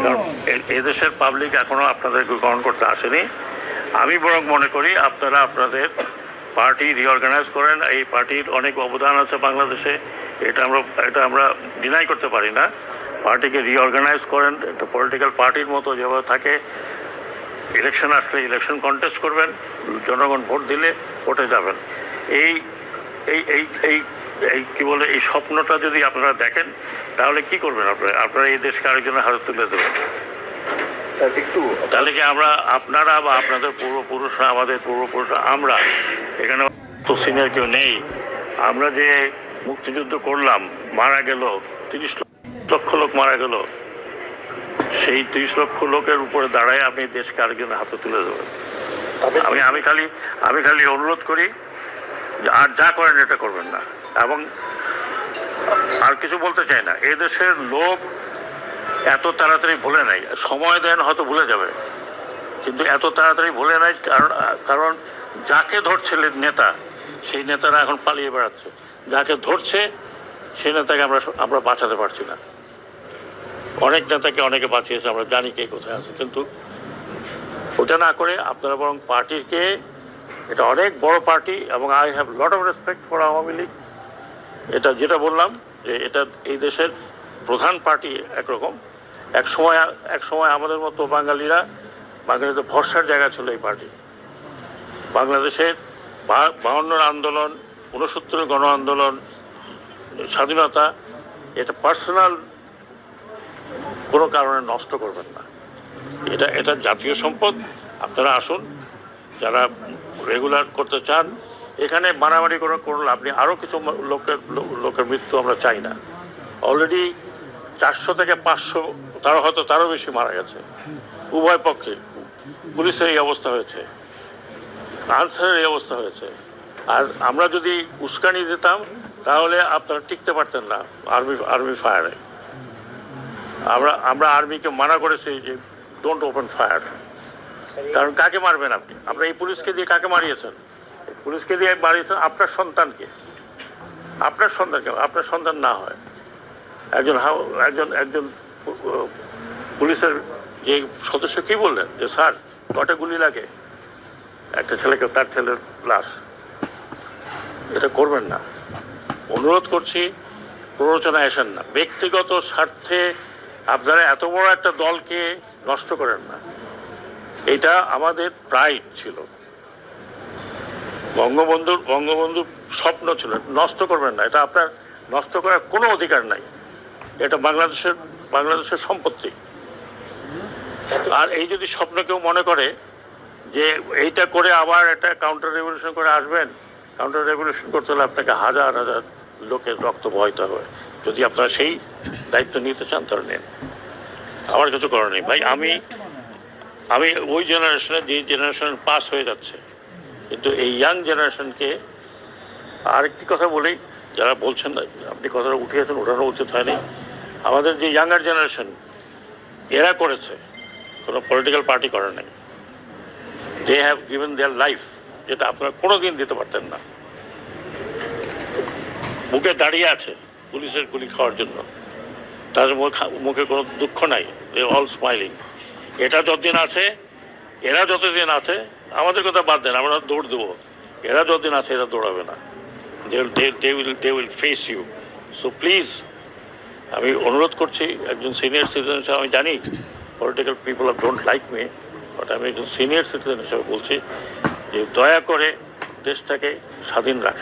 কারণ এদেশের পাবলিক এখনো আপনাদেরকে গ্রহণ করতে আসেনি। আমি বরং মনে করি আপনারা আপনাদের পার্টি রিঅর্গানাইজ করেন। এই পার্টির অনেক অবদান আছে বাংলাদেশে, এটা আমরা ডিনাই করতে পারি না। পার্টিকে রিঅর্গানাইজ করেন, একটা পলিটিক্যাল পার্টির মতো যেভাবে থাকে। ইলেকশন আসলে ইলেকশন কন্টেস্ট করবেন, জনগণ ভোট দিলে ভোটে যাবেন। এই এই এই এই এই কী বলে, এই স্বপ্নটা যদি আপনারা দেখেন তাহলে কি করবেন আপনারা এই দেশকে আরেকজনের হাতে তুলে দেবেন। তাহলে কি আপনারা বা আপনাদের পূর্বপুরুষরা, আমাদের পূর্বপুরুষরা, আমরা এখানে তো সিনিয়র কেউ নেই। আমরা যে মুক্তিযুদ্ধ করলাম, মারা গেল 30 লক্ষ লোক মারা গেল, সেই 30 লক্ষ লোকের উপরে দাঁড়ায় আপনি দেশকে আরেকজনের হাতে তুলে দেবেন। আমি খালি অনুরোধ করি যে আর যা করেন এটা করবেন না। এবং আর কিছু বলতে চাই না। এদেশের লোক এত তাড়াতাড়ি ভুলে নাই। সময় দেন, হয়তো ভুলে যাবে, কিন্তু এত তাড়াতাড়ি ভুলে নাই। কারণ যাকে ধরছিলেন নেতা, সেই নেতারা এখন পালিয়ে বেড়াচ্ছে। যাকে ধরছে সেই নেতাকে আমরা বাঁচাতে পারছি না। অনেক নেতাকে অনেকে বাঁচিয়েছে, আমরা জানি কে কোথায় আছে। কিন্তু ওটা না করে আপনারা বরং পার্টিকে, এটা অনেক বড় পার্টি এবং I have lot of respect for Awami League. এটা যেটা বললাম যে এটা এই দেশের প্রধান পার্টি একরকম। এক সময় আমাদের মতো বাঙালিদের ভরসার জায়গা ছিল এই পার্টি। বাংলাদেশের 52 আন্দোলন, 69 গণ আন্দোলন, স্বাধীনতা, এটা পার্সোনাল কোনো কারণে নষ্ট করবেন না। এটা জাতীয় সম্পদ। আপনারা আসুন, যারা রেগুলার করতে চান। এখানে মারামারি কোনো লাভ নেই। আরও কিছু লোকের মৃত্যু আমরা চাই না। অলরেডি 400 থেকে 500, হয়তো তারও বেশি মারা গেছে উভয় পক্ষে। পুলিশের এই অবস্থা হয়েছে, আনসারের এই অবস্থা হয়েছে। আর আমরা যদি উস্কানি দিতাম তাহলে আপনারা টিকতে পারতেন না আর্মি ফায়ারে। আমরা আর্মিকে মানা করেছি যে ডোন্ট ওপেন ফায়ার। কারণ কাকে মারবেন আপনি? আপনারা এই পুলিশকে দিয়ে কাকে মারিয়েছেন? পুলিশকে দিয়ে মারিয়েছেন আপনার সন্তানকে। আপনার সন্তান না হয় একজন পুলিশের যে সদস্য কি বললেন যে স্যার কটা গুলি লাগে একটা ছেলেকে, তার ছেলের লাশ। এটা করবেন না, অনুরোধ করছি। প্ররোচনায় আসেন না। ব্যক্তিগত স্বার্থে আপনারা এত বড় একটা দলকে নষ্ট করেন না। এটা আমাদের প্রাইড ছিল, বঙ্গবন্ধুর স্বপ্ন ছিল। নষ্ট করবেন না। এটা আপনার নষ্ট করার কোনো অধিকার নাই। এটা বাংলাদেশের সম্পত্তি। আর এই যদি স্বপ্ন কেউ মনে করে যে এইটা করে আবার একটা কাউন্টার রেভলিউশন করে আসবেন, কাউন্টার রেভলিউশন করতে হলে আপনাকে হাজার হাজার লোকের রক্ত বহাইতে হবে। যদি আপনারা সেই দায়িত্ব নিতে চান তাহলে নেন। আমার কিছু করার নেই ভাই। আমি ওই জেনারেশনে, যে জেনারেশন পাস হয়ে যাচ্ছে, কিন্তু এই ইয়াং জেনারেশনকে আরেকটি কথা বলি, যারা বলছেন না, আপনি কথাটা উঠিয়েছেন, ওঠানো উচিত হয়নি। আমাদের যে ইয়াঙ্গার জেনারেশন, এরা করেছে, কোনো পলিটিক্যাল পার্টি করে নাই। They have given their life, যেটা আপনারা কোনো দিন দিতে পারতেন না। বুকে দাঁড়িয়ে আছে পুলিশের গুলি খাওয়ার জন্য, তাদের মুখে কোনো দুঃখ নাই, দে অল স্মাইলিং। এটা যতদিন আছে, এরা যতদিন আছে, আমাদের কথা বাদ দেন, আমরা দৌড় দেবো। এরা যতদিন আছে এরা দৌড়াবে না। they will face you. So please, আমি অনুরোধ করছি, একজন সিনিয়র সিটিজেন হিসেবে, আমি জানি political people don't like me, but আমি একজন সিনিয়র সিটিজেন হিসেবে বলছি যে দয়া করে দেশটাকে স্বাধীন রাখেন।